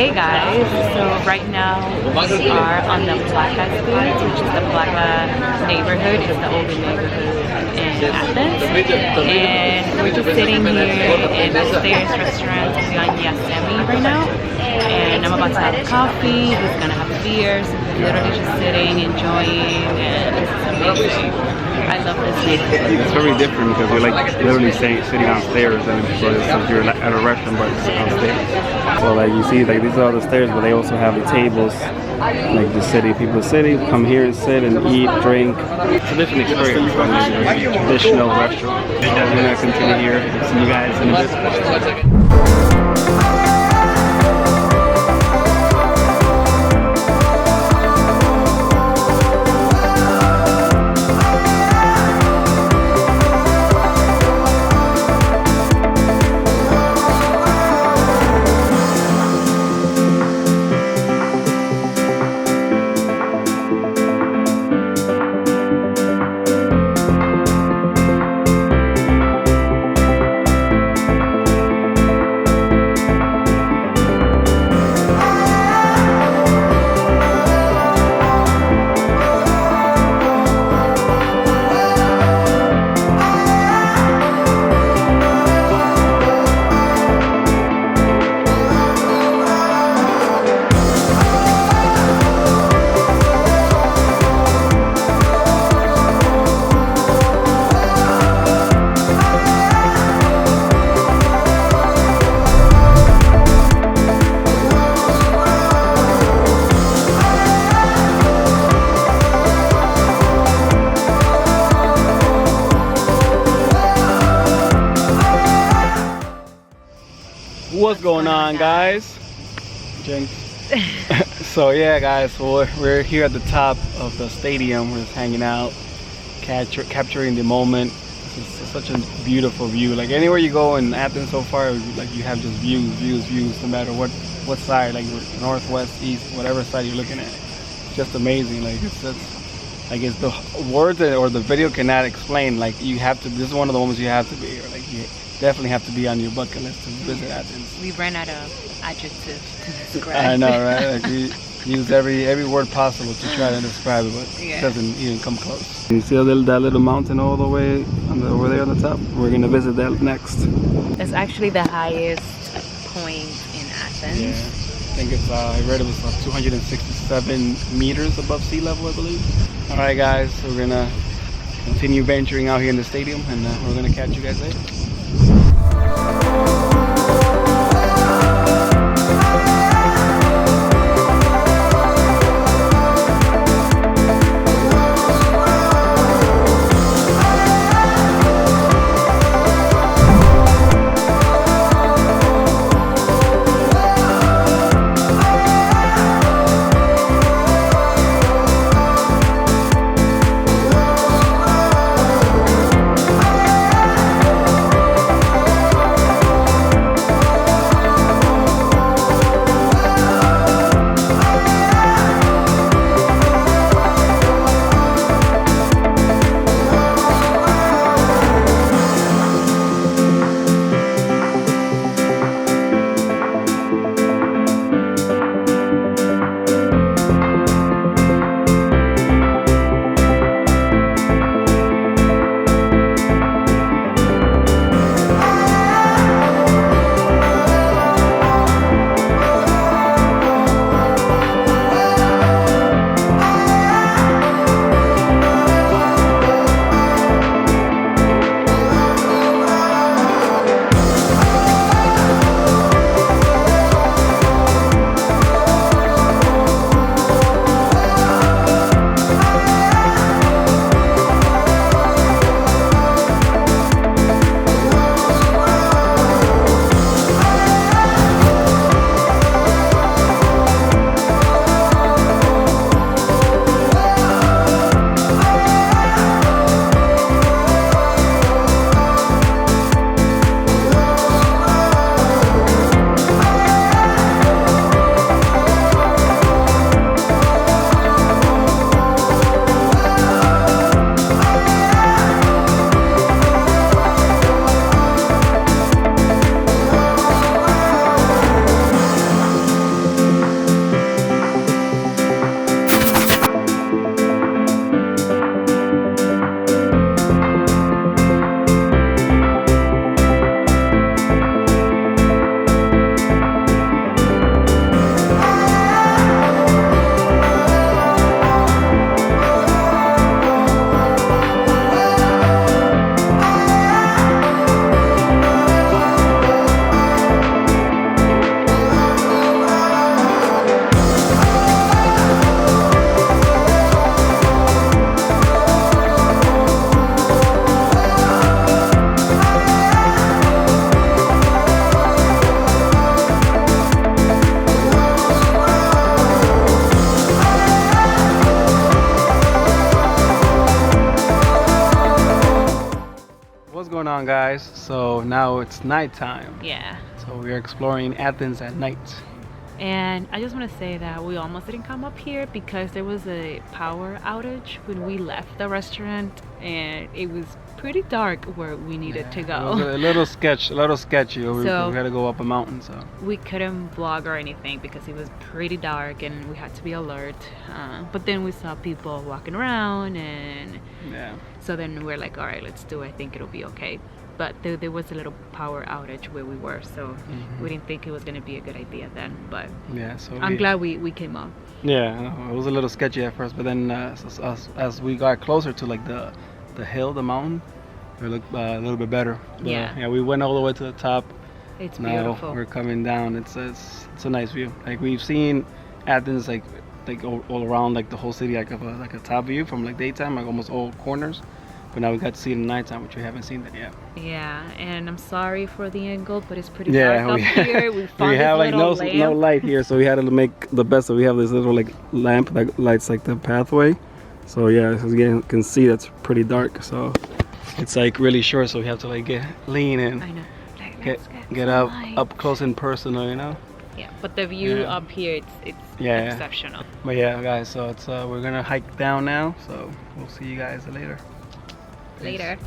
Hey guys, so right now we are on the Plaka street, which is the Plaka neighborhood. It's the older neighborhood in Athens. And we're just sitting here in the stairs restaurant on Yosemite right now. And I'm about to have coffee, he's gonna have a beer, so we're literally just sitting, enjoying, and this is amazing. I love this neighborhood. It's very different because you're like literally sitting on stairs, and so you're at a restaurant but it's on stairs. So like you see, like these are the stairs, but they also have the tables, like the city. People city come here and sit and eat, drink. It's a different experience from a traditional restaurant. We're gonna continue here and see you guys in a bit. What's going on, guys? Jenn. So yeah, guys, so we're here at the top of the stadium. We're just hanging out, capturing the moment. It's such a beautiful view. Like anywhere you go in Athens so far, like you have just views, no matter what side, like northwest, east, whatever side you're looking at. It's just amazing. Like it's the words or the video cannot explain. Like you have to. This is one of the moments you have to be here. Like you definitely have to be on your bucket list to visit Athens. We ran out of adjectives to describe. I know, right? Like we use every word possible to try to describe it, but it doesn't even come close. You see that little mountain all the way over there on the top? We're gonna visit that next. It's actually the highest point in Athens. Yeah, I think it's. I read it was 267 meters above sea level, I believe. All right, guys, so we're gonna continue venturing out here in the stadium, and we're gonna catch you guys later. on, guys. So now it's nighttime. Yeah. So we're exploring Athens at night. And I just want to say that we almost didn't come up here because there was a power outage when we left the restaurant, and it was pretty dark where we needed to It go. was a little sketchy. We had to go up a mountain, so we couldn't vlog or anything because it was pretty dark and we had to be alert. But then we saw people walking around, and yeah. so then we're like, all right, let's do it. I think it'll be okay. But there was a little power outage where we were, so we didn't think it was going to be a good idea then. But yeah, so I'm glad we came up. Yeah, it was a little sketchy at first, but then as we got closer to like the hill, the mountain, it looked a little bit better. But, Yeah, we went all the way to the top. it's Now beautiful. we're coming down. It's a nice view. Like we've seen Athens like all around like the whole city, like a top view from like daytime, like almost all corners. But now we got to see it in nighttime, which we haven't seen that yet. Yeah, and I'm sorry for the angle, but it's pretty dark up here. We found we this have like little no lamp. light here, so we had to make the best. So we have this little like lamp that lights like the pathway. So yeah, as you can see, that's pretty dark. So it's like really short, so we have to like lean and I know. get up close and personal, you know. Yeah, but the view up here, it's Yeah. exceptional. But yeah, guys, so it's we're gonna hike down now. So we'll see you guys later. Later.